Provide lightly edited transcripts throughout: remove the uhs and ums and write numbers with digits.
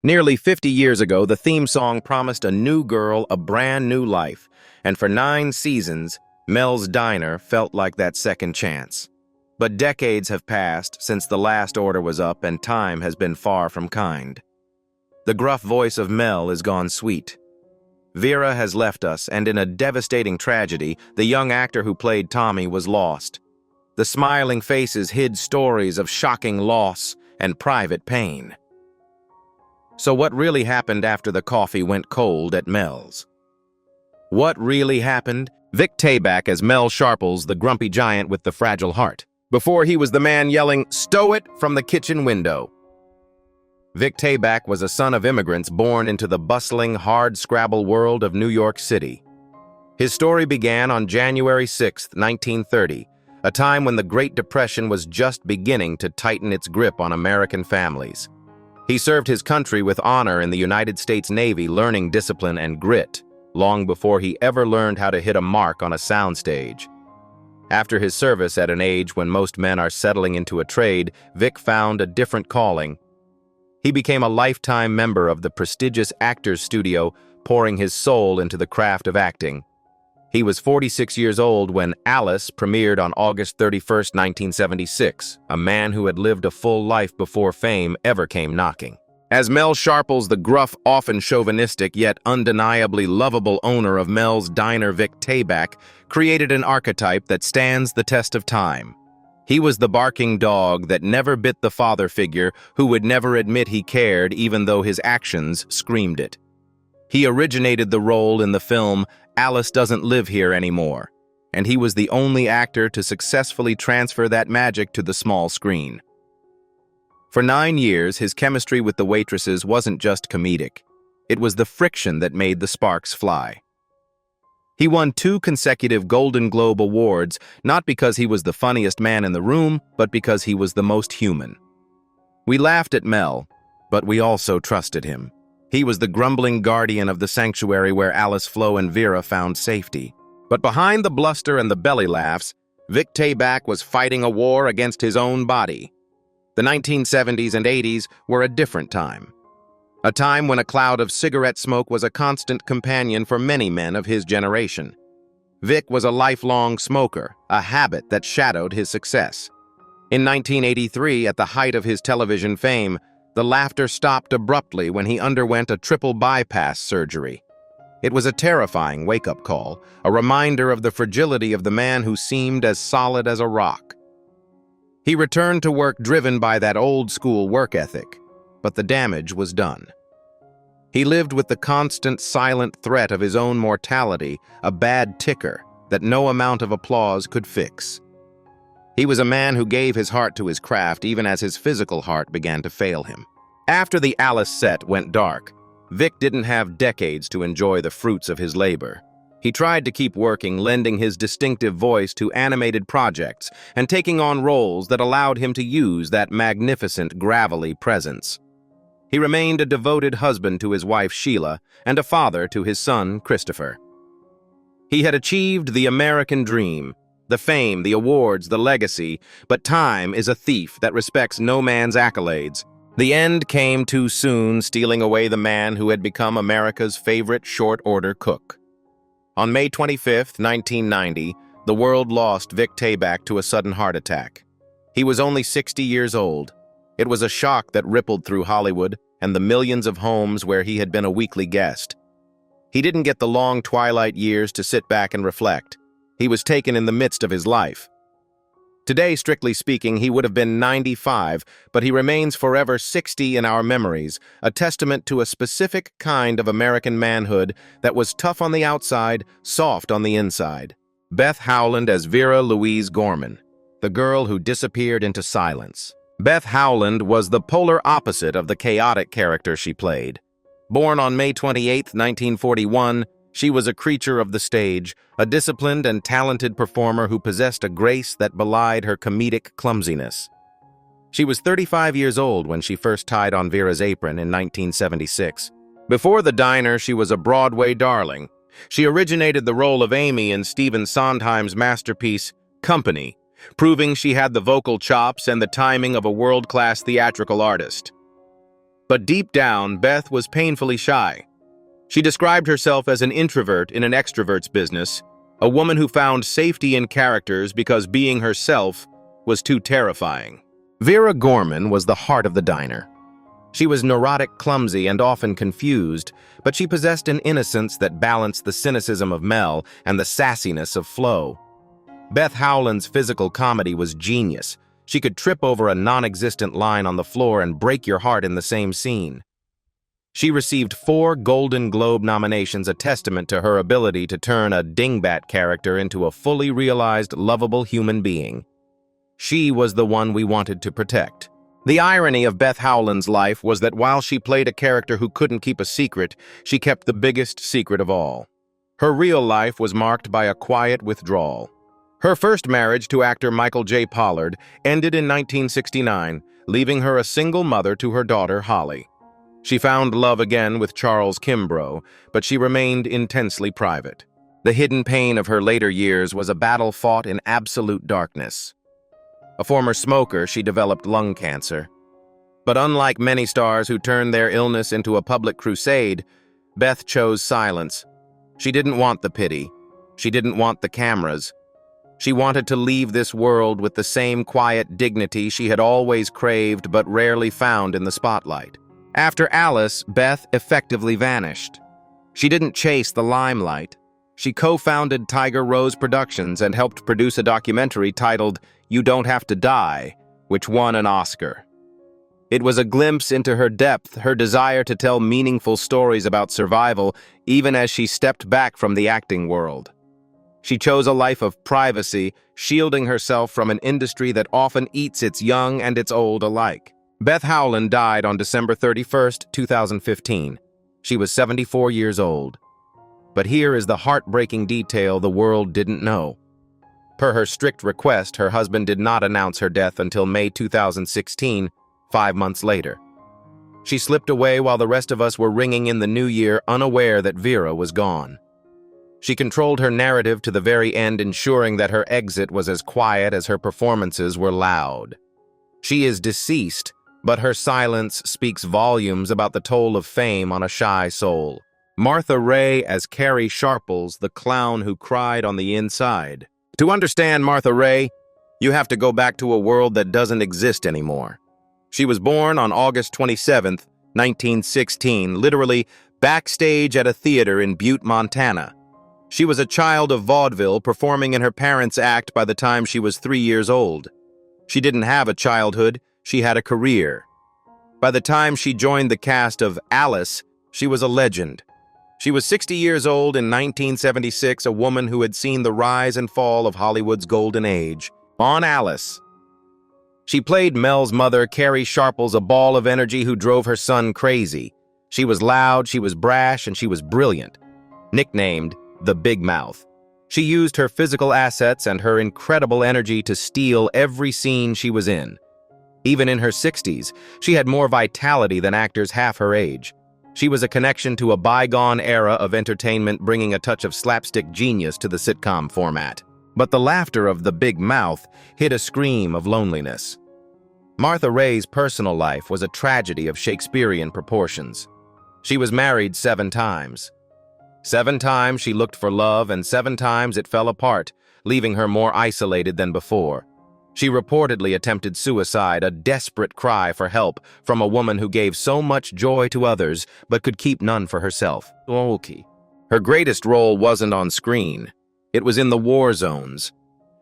Nearly 50 years ago, the theme song promised a new girl a brand new life, and for 9 seasons, Mel's Diner felt like that second chance. But decades have passed since the last order was up, and time has been far from kind. The gruff voice of Mel is gone sweet. Vera has left us, and in a devastating tragedy, the young actor who played Tommy was lost. The smiling faces hid stories of shocking loss and private pain. So what really happened after the coffee went cold at Mel's? What really happened? Vic Tayback as Mel Sharples, the grumpy giant with the fragile heart. Before he was the man yelling, "Stow it!" from the kitchen window. Vic Tayback was a son of immigrants born into the bustling, hard-scrabble world of New York City. His story began on January 6, 1930, a time when the Great Depression was just beginning to tighten its grip on American families. He served his country with honor in the United States Navy, learning discipline and grit, long before he ever learned how to hit a mark on a soundstage. After his service at an age when most men are settling into a trade, Vic found a different calling. He became a lifetime member of the prestigious Actors Studio, pouring his soul into the craft of acting. He was 46 years old when Alice premiered on August 31, 1976, a man who had lived a full life before fame ever came knocking. As Mel Sharples, the gruff, often chauvinistic, yet undeniably lovable owner of Mel's Diner, Vic Tayback created an archetype that stands the test of time. He was the barking dog that never bit the father figure, who would never admit he cared even though his actions screamed it. He originated the role in the film Alice Doesn't Live Here Anymore, and he was the only actor to successfully transfer that magic to the small screen. For 9 years, his chemistry with the waitresses wasn't just comedic. It was the friction that made the sparks fly. He won 2 consecutive Golden Globe Awards, not because he was the funniest man in the room, but because he was the most human. We laughed at Mel, but we also trusted him. He was the grumbling guardian of the sanctuary where Alice, Flo, and Vera found safety. But behind the bluster and the belly laughs, Vic Tayback was fighting a war against his own body. The 1970s and 80s were a different time. A time when a cloud of cigarette smoke was a constant companion for many men of his generation. Vic was a lifelong smoker, a habit that shadowed his success. In 1983, at the height of his television fame, the laughter stopped abruptly when he underwent a triple bypass surgery. It was a terrifying wake-up call, a reminder of the fragility of the man who seemed as solid as a rock. He returned to work driven by that old-school work ethic, but the damage was done. He lived with the constant, silent threat of his own mortality, a bad ticker that no amount of applause could fix. He was a man who gave his heart to his craft even as his physical heart began to fail him. After the Alice set went dark, Vic didn't have decades to enjoy the fruits of his labor. He tried to keep working, lending his distinctive voice to animated projects and taking on roles that allowed him to use that magnificent, gravelly presence. He remained a devoted husband to his wife Sheila and a father to his son Christopher. He had achieved the American dream, the fame, the awards, the legacy, but time is a thief that respects no man's accolades. The end came too soon, stealing away the man who had become America's favorite short-order cook. On May 25, 1990, the world lost Vic Tayback to a sudden heart attack. He was only 60 years old. It was a shock that rippled through Hollywood and the millions of homes where he had been a weekly guest. He didn't get the long twilight years to sit back and reflect. He was taken in the midst of his life. Today, strictly speaking, he would have been 95, but he remains forever 60 in our memories, a testament to a specific kind of American manhood that was tough on the outside, soft on the inside. Beth Howland as Vera Louise Gorman, the girl who disappeared into silence. Beth Howland was the polar opposite of the chaotic character she played. Born on May 28, 1941, she was a creature of the stage, a disciplined and talented performer who possessed a grace that belied her comedic clumsiness. She was 35 years old when she first tied on Vera's apron in 1976. Before the diner, she was a Broadway darling. She originated the role of Amy in Stephen Sondheim's masterpiece, Company, proving she had the vocal chops and the timing of a world-class theatrical artist. But deep down, Beth was painfully shy. She described herself as an introvert in an extrovert's business, a woman who found safety in characters because being herself was too terrifying. Vera Gorman was the heart of the diner. She was neurotic, clumsy, and often confused, but she possessed an innocence that balanced the cynicism of Mel and the sassiness of Flo. Beth Howland's physical comedy was genius. She could trip over a non-existent line on the floor and break your heart in the same scene. She received 4 Golden Globe nominations, a testament to her ability to turn a dingbat character into a fully realized, lovable human being. She was the one we wanted to protect. The irony of Beth Howland's life was that while she played a character who couldn't keep a secret, she kept the biggest secret of all. Her real life was marked by a quiet withdrawal. Her first marriage to actor Michael J. Pollard ended in 1969, leaving her a single mother to her daughter, Holly. She found love again with Charles Kimbrough, but she remained intensely private. The hidden pain of her later years was a battle fought in absolute darkness. A former smoker, she developed lung cancer. But unlike many stars who turned their illness into a public crusade, Beth chose silence. She didn't want the pity. She didn't want the cameras. She wanted to leave this world with the same quiet dignity she had always craved but rarely found in the spotlight. After Alice, Beth effectively vanished. She didn't chase the limelight. She co-founded Tiger Rose Productions and helped produce a documentary titled You Don't Have to Die, which won an Oscar. It was a glimpse into her depth, her desire to tell meaningful stories about survival, even as she stepped back from the acting world. She chose a life of privacy, shielding herself from an industry that often eats its young and its old alike. Beth Howland died on December 31, 2015. She was 74 years old. But here is the heartbreaking detail the world didn't know. Per her strict request, her husband did not announce her death until May 2016, 5 months later. She slipped away while the rest of us were ringing in the new year, unaware that Vera was gone. She controlled her narrative to the very end, ensuring that her exit was as quiet as her performances were loud. She is deceased, but her silence speaks volumes about the toll of fame on a shy soul. Martha Raye as Carrie Sharples, the clown who cried on the inside. To understand Martha Raye, you have to go back to a world that doesn't exist anymore. She was born on August 27, 1916, literally backstage at a theater in Butte, Montana. She was a child of vaudeville, performing in her parents' act by the time she was 3 years old. She didn't have a childhood, she had a career. By the time she joined the cast of Alice, she was a legend. She was 60 years old in 1976, a woman who had seen the rise and fall of Hollywood's golden age. On Alice, she played Mel's mother, Carrie Sharples, a ball of energy who drove her son crazy. She was loud, she was brash, and she was brilliant. Nicknamed the Big Mouth. She used her physical assets and her incredible energy to steal every scene she was in. Even in her 60s, she had more vitality than actors half her age. She was a connection to a bygone era of entertainment, bringing a touch of slapstick genius to the sitcom format. But the laughter of the Big Mouth hid a scream of loneliness. Martha Raye's personal life was a tragedy of Shakespearean proportions. She was married 7 times. 7 times she looked for love, and 7 times it fell apart, leaving her more isolated than before. She reportedly attempted suicide, a desperate cry for help from a woman who gave so much joy to others but could keep none for herself. Her greatest role wasn't on screen. It was in the war zones.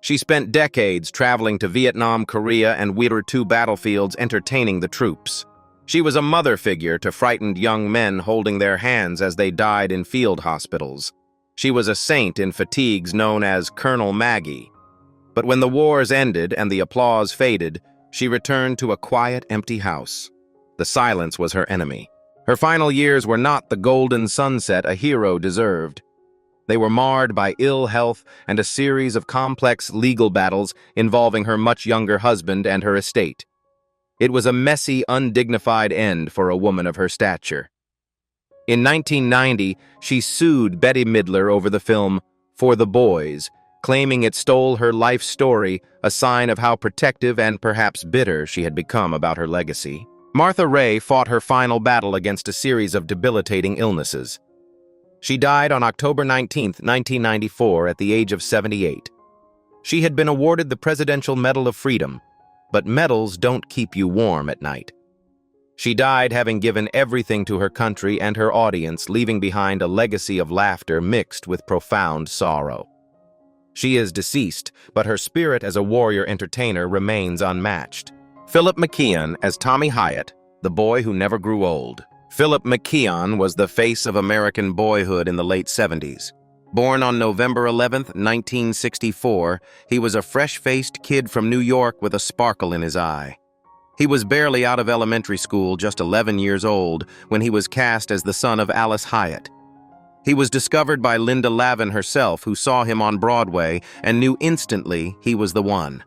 She spent decades traveling to Vietnam, Korea, and World War II battlefields entertaining the troops. She was a mother figure to frightened young men holding their hands as they died in field hospitals. She was a saint in fatigues known as Colonel Maggie. But when the wars ended and the applause faded, she returned to a quiet, empty house. The silence was her enemy. Her final years were not the golden sunset a hero deserved. They were marred by ill health and a series of complex legal battles involving her much younger husband and her estate. It was a messy, undignified end for a woman of her stature. In 1990, she sued Bette Midler over the film For the Boys, claiming it stole her life story, a sign of how protective and perhaps bitter she had become about her legacy. Martha Raye fought her final battle against a series of debilitating illnesses. She died on October 19, 1994, at the age of 78. She had been awarded the Presidential Medal of Freedom, but medals don't keep you warm at night. She died having given everything to her country and her audience, leaving behind a legacy of laughter mixed with profound sorrow. She is deceased, but her spirit as a warrior entertainer remains unmatched. Philip McKeon as Tommy Hyatt, the boy who never grew old. Philip McKeon was the face of American boyhood in the late 70s. Born on November 11, 1964, he was a fresh-faced kid from New York with a sparkle in his eye. He was barely out of elementary school, just 11 years old, when he was cast as the son of Alice Hyatt. He was discovered by Linda Lavin herself, who saw him on Broadway and knew instantly he was the one.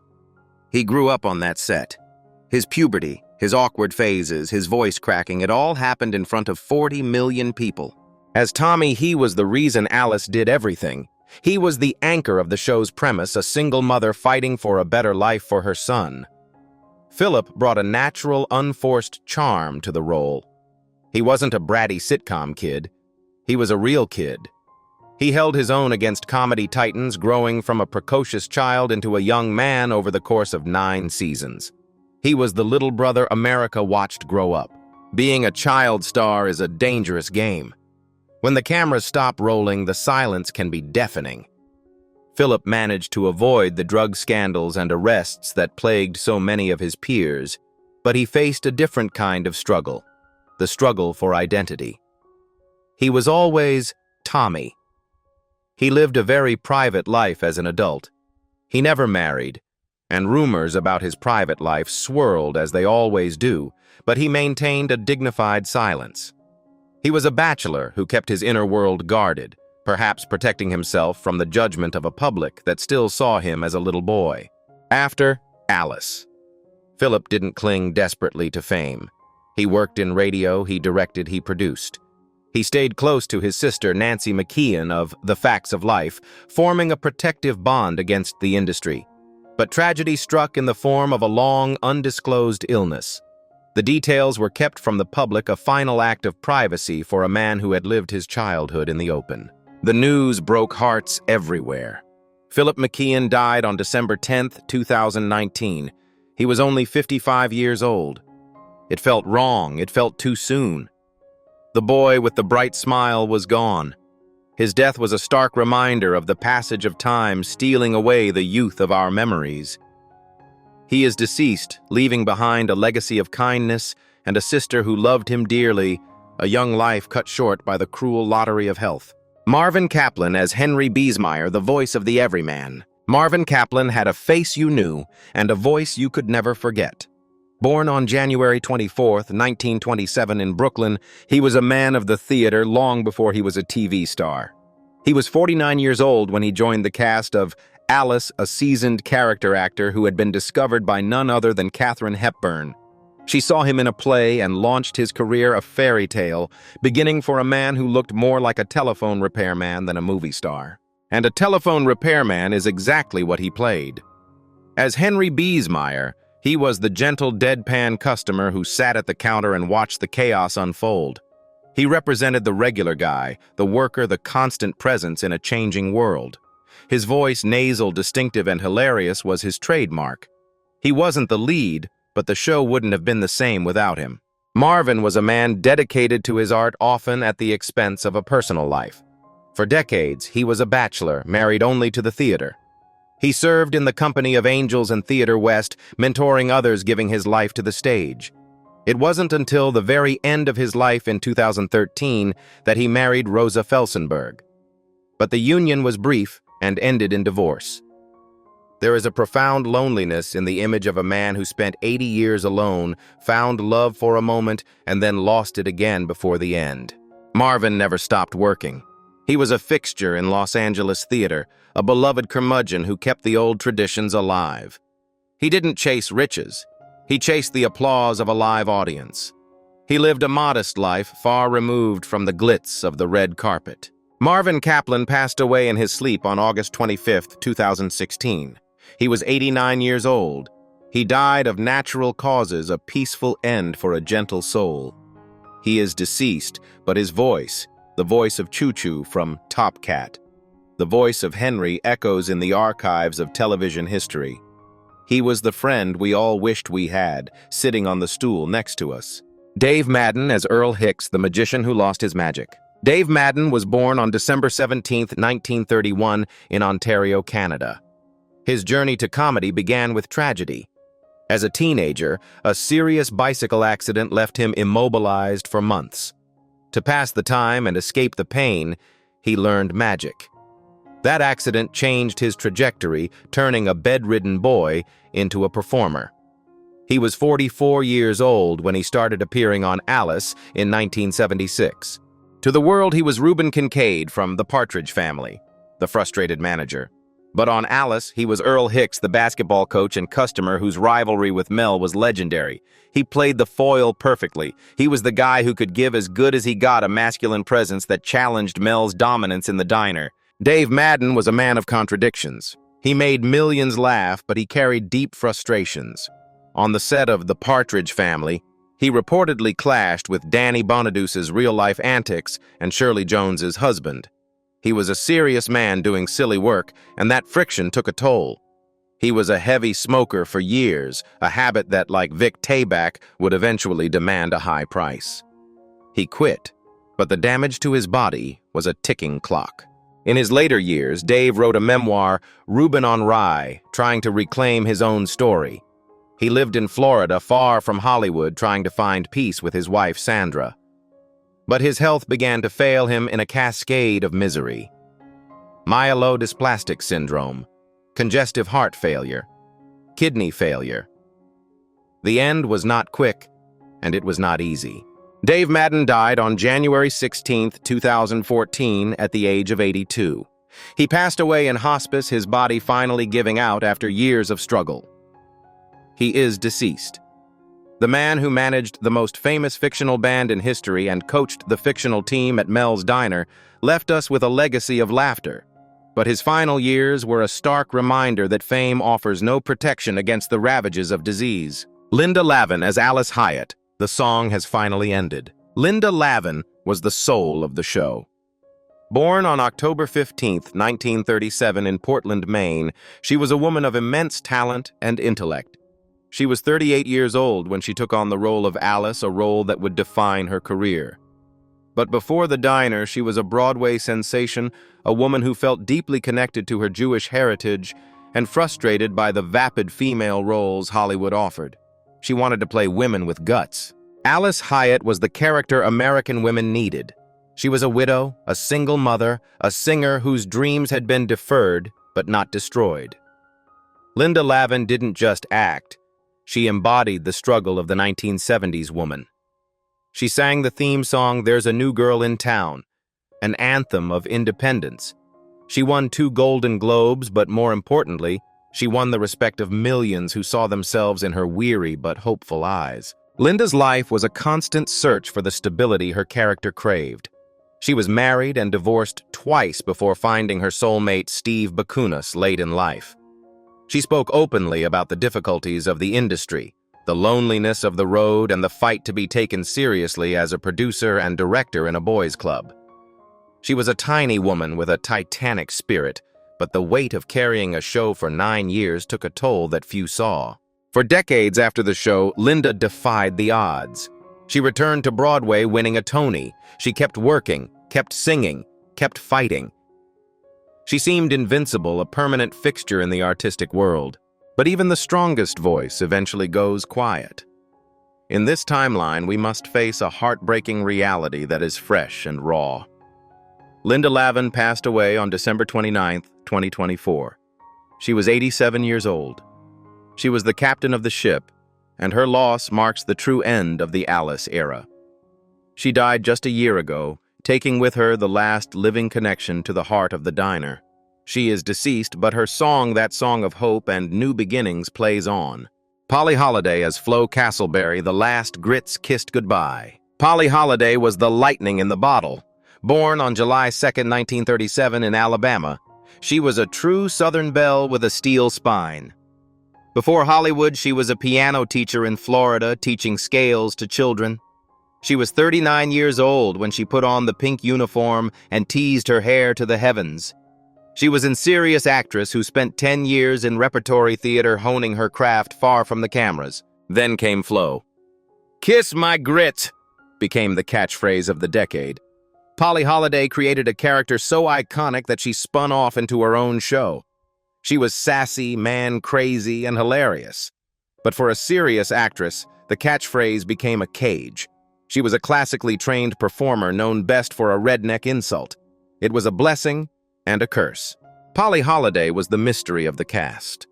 He grew up on that set. His puberty, his awkward phases, his voice cracking, it all happened in front of 40 million people. As Tommy, he was the reason Alice did everything. He was the anchor of the show's premise, a single mother fighting for a better life for her son. Philip brought a natural, unforced charm to the role. He wasn't a bratty sitcom kid. He was a real kid. He held his own against comedy titans, growing from a precocious child into a young man over the course of 9 seasons. He was the little brother America watched grow up. Being a child star is a dangerous game. When the cameras stop rolling, the silence can be deafening. Philip managed to avoid the drug scandals and arrests that plagued so many of his peers, but he faced a different kind of struggle, the struggle for identity. He was always Tommy. He lived a very private life as an adult. He never married, and rumors about his private life swirled as they always do, but he maintained a dignified silence. He was a bachelor who kept his inner world guarded, perhaps protecting himself from the judgment of a public that still saw him as a little boy. After Alice, Philip didn't cling desperately to fame. He worked in radio, he directed, he produced. He stayed close to his sister Nancy McKeon of The Facts of Life, forming a protective bond against the industry. But tragedy struck in the form of a long, undisclosed illness. The details were kept from the public, a final act of privacy for a man who had lived his childhood in the open. The news broke hearts everywhere. Philip McKeon died on December 10, 2019. He was only 55 years old. It felt wrong. It felt too soon. The boy with the bright smile was gone. His death was a stark reminder of the passage of time stealing away the youth of our memories. He is deceased, leaving behind a legacy of kindness and a sister who loved him dearly, a young life cut short by the cruel lottery of health. Marvin Kaplan as Henry Beesmeyer, the voice of the everyman. Marvin Kaplan had a face you knew and a voice you could never forget. Born on January 24, 1927 in Brooklyn, he was a man of the theater long before he was a TV star. He was 49 years old when he joined the cast of Alice, a seasoned character actor who had been discovered by none other than Katharine Hepburn. She saw him in a play and launched his career a fairy tale, beginning for a man who looked more like a telephone repairman than a movie star. And a telephone repairman is exactly what he played. As Henry Beesmeyer, he was the gentle, deadpan customer who sat at the counter and watched the chaos unfold. He represented the regular guy, the worker, the constant presence in a changing world. His voice, nasal, distinctive, and hilarious, was his trademark. He wasn't the lead, but the show wouldn't have been the same without him. Marvin was a man dedicated to his art, often at the expense of a personal life. For decades, he was a bachelor, married only to the theater. He served in the company of Angels and Theater West, mentoring others, giving his life to the stage. It wasn't until the very end of his life in 2013 that he married Rosa Felsenberg. But the union was brief and ended in divorce. There is a profound loneliness in the image of a man who spent 80 years alone, found love for a moment, and then lost it again before the end. Marvin never stopped working. He was a fixture in Los Angeles theater, a beloved curmudgeon who kept the old traditions alive. He didn't chase riches. He chased the applause of a live audience. He lived a modest life, far removed from the glitz of the red carpet. Marvin Kaplan passed away in his sleep on August 25, 2016. He was 89 years old. He died of natural causes, a peaceful end for a gentle soul. He is deceased, but his voice, the voice of Choo-Choo from Top Cat, the voice of Henry echoes in the archives of television history. He was the friend we all wished we had, sitting on the stool next to us. Dave Madden as Earl Hicks, the magician who lost his magic. Dave Madden was born on December 17, 1931, in Ontario, Canada. His journey to comedy began with tragedy. As a teenager, a serious bicycle accident left him immobilized for months. To pass the time and escape the pain, he learned magic. That accident changed his trajectory, turning a bedridden boy into a performer. He was 44 years old when he started appearing on Alice in 1976. To the world, he was Reuben Kincaid from The Partridge Family, the frustrated manager. But on Alice, he was Earl Hicks, the basketball coach and customer whose rivalry with Mel was legendary. He played the foil perfectly. He was the guy who could give as good as he got a masculine presence that challenged Mel's dominance in the diner. Dave Madden was a man of contradictions. He made millions laugh, but he carried deep frustrations. On the set of The Partridge Family, he reportedly clashed with Danny Bonaduce's real-life antics and Shirley Jones's husband. He was a serious man doing silly work, and that friction took a toll. He was a heavy smoker for years, a habit that, like Vic Tayback, would eventually demand a high price. He quit, but the damage to his body was a ticking clock. In his later years, Dave wrote a memoir, Reuben on Raye, trying to reclaim his own story. He lived in Florida, far from Hollywood, trying to find peace with his wife, Sandra. But his health began to fail him in a cascade of misery. Myelodysplastic syndrome, congestive heart failure, kidney failure. The end was not quick, and it was not easy. Dave Madden died on January 16, 2014, at the age of 82. He passed away in hospice, his body finally giving out after years of struggle. He is deceased. The man who managed the most famous fictional band in history and coached the fictional team at Mel's Diner left us with a legacy of laughter. But his final years were a stark reminder that fame offers no protection against the ravages of disease. Linda Lavin as Alice Hyatt. The song has finally ended. Linda Lavin was the soul of the show. Born on October 15, 1937 in Portland, Maine, she was a woman of immense talent and intellect. She was 38 years old when she took on the role of Alice, a role that would define her career. But before the diner, she was a Broadway sensation, a woman who felt deeply connected to her Jewish heritage and frustrated by the vapid female roles Hollywood offered. She wanted to play women with guts. Alice Hyatt was the character American women needed. She was a widow, a single mother, a singer whose dreams had been deferred but not destroyed. Linda Lavin didn't just act. She embodied the struggle of the 1970s woman. She sang the theme song, There's a New Girl in Town, an anthem of independence. She won 2 Golden Globes, but more importantly, she won the respect of millions who saw themselves in her weary but hopeful eyes. Linda's life was a constant search for the stability her character craved. She was married and divorced twice before finding her soulmate Steve Bakunis late in life. She spoke openly about the difficulties of the industry, the loneliness of the road, and the fight to be taken seriously as a producer and director in a boys' club. She was a tiny woman with a titanic spirit, but the weight of carrying a show for 9 years took a toll that few saw. For decades after the show, Linda defied the odds. She returned to Broadway winning a Tony. She kept working, kept singing, kept fighting. She seemed invincible, a permanent fixture in the artistic world. But even the strongest voice eventually goes quiet. In this timeline, we must face a heartbreaking reality that is fresh and raw. Linda Lavin passed away on December 29, 2024. She was 87 years old. She was the captain of the ship, and her loss marks the true end of the Alice era. She died just a year ago, taking with her the last living connection to the heart of the diner. She is deceased, but her song, that song of hope and new beginnings, plays on. Polly Holliday as Flo Castleberry, the last grits kissed goodbye. Polly Holliday was the lightning in the bottle. Born on July 2, 1937 in Alabama, she was a true Southern belle with a steel spine. Before Hollywood, she was a piano teacher in Florida, teaching scales to children. She was 39 years old when she put on the pink uniform and teased her hair to the heavens. She was a serious actress who spent 10 years in repertory theater honing her craft far from the cameras. Then came Flo. "Kiss my grit" became the catchphrase of the decade. Polly Holliday created a character so iconic that she spun off into her own show. She was sassy, man-crazy, and hilarious. But for a serious actress, the catchphrase became a cage. She was a classically trained performer known best for a redneck insult. It was a blessing and a curse. Polly Holliday was the mystery of the cast.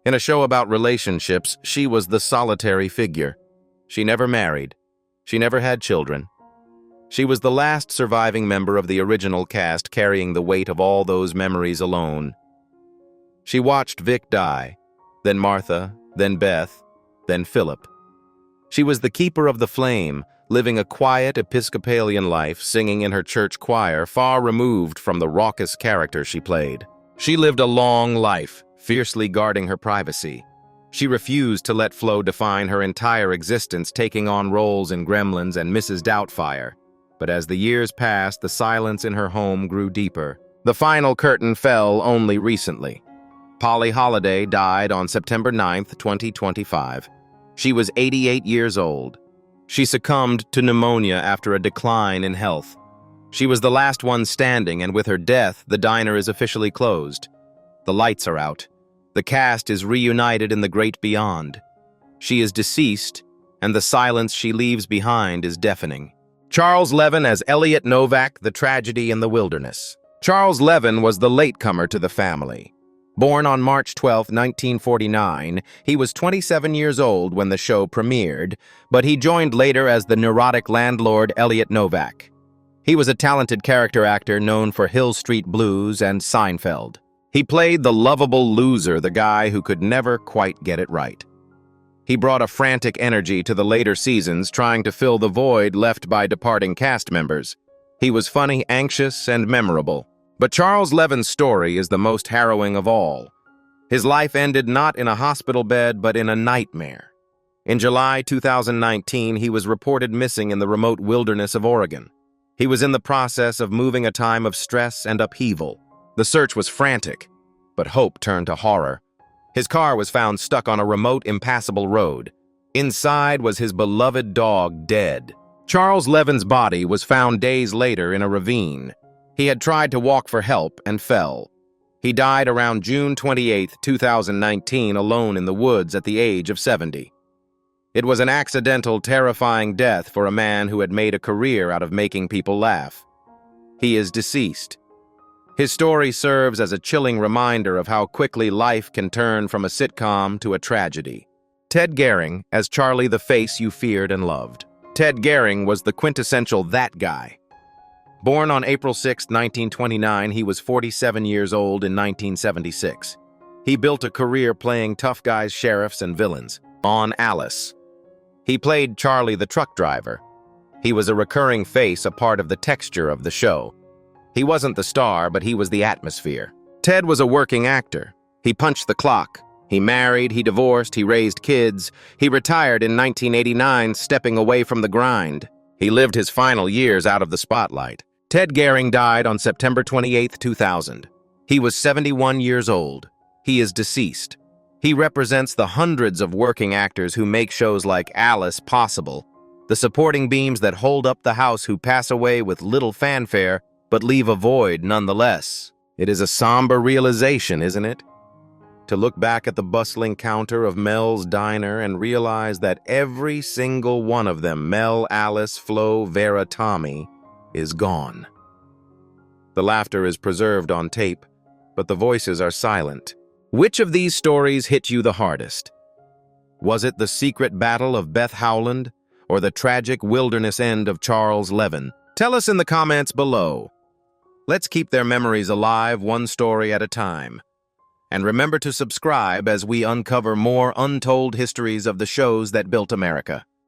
In a show about relationships, she was the solitary figure. She never married. She never had children. She was the last surviving member of the original cast, carrying the weight of all those memories alone. She watched Vic die, then Martha, then Beth, then Philip. She was the keeper of the flame, living a quiet Episcopalian life, singing in her church choir, far removed from the raucous character she played. She lived a long life, fiercely guarding her privacy. She refused to let Flo define her entire existence, taking on roles in Gremlins and Mrs. Doubtfire. But as the years passed, the silence in her home grew deeper. The final curtain fell only recently. Polly Holliday died on September 9, 2025. She was 88 years old. She succumbed to pneumonia after a decline in health. She was the last one standing, and with her death, the diner is officially closed. The lights are out. The cast is reunited in the great beyond. She is deceased, and the silence she leaves behind is deafening. Charles Levin as Elliot Novak, the tragedy in the wilderness. Charles Levin was the latecomer to the family. Born on March 12, 1949, he was 27 years old when the show premiered, but he joined later as the neurotic landlord Elliot Novak. He was a talented character actor known for Hill Street Blues and Seinfeld. He played the lovable loser, the guy who could never quite get it right. He brought a frantic energy to the later seasons, trying to fill the void left by departing cast members. He was funny, anxious, and memorable. But Charles Levin's story is the most harrowing of all. His life ended not in a hospital bed, but in a nightmare. In July 2019, he was reported missing in the remote wilderness of Oregon. He was in the process of moving a time of stress and upheaval. The search was frantic, but hope turned to horror. His car was found stuck on a remote, impassable road. Inside was his beloved dog, dead. Charles Levin's body was found days later in a ravine. He had tried to walk for help and fell. He died around June 28, 2019, alone in the woods at the age of 70. It was an accidental, terrifying death for a man who had made a career out of making people laugh. He is deceased. His story serves as a chilling reminder of how quickly life can turn from a sitcom to a tragedy. Ted Gehring as Charlie, the face you feared and loved. Ted Gehring was the quintessential that guy. Born on April 6, 1929, he was 47 years old in 1976. He built a career playing tough guys, sheriffs, and villains. On Alice. He played Charlie the truck driver. He was a recurring face, a part of the texture of the show. He wasn't the star, but he was the atmosphere. Ted was a working actor. He punched the clock. He married, he divorced, he raised kids. He retired in 1989, stepping away from the grind. He lived his final years out of the spotlight. Ted Gehring died on September 28, 2000. He was 71 years old. He is deceased. He represents the hundreds of working actors who make shows like Alice possible, the supporting beams that hold up the house who pass away with little fanfare but leave a void nonetheless. It is a somber realization, isn't it? To look back at the bustling counter of Mel's diner and realize that every single one of them, Mel, Alice, Flo, Vera, Tommy, is gone. The laughter is preserved on tape, but the voices are silent. Which of these stories hit you the hardest? Was it the secret battle of Beth Howland or the tragic wilderness end of Charles Levin? Tell us in the comments below. Let's keep their memories alive, one story at a time. And remember to subscribe as we uncover more untold histories of the shows that built America.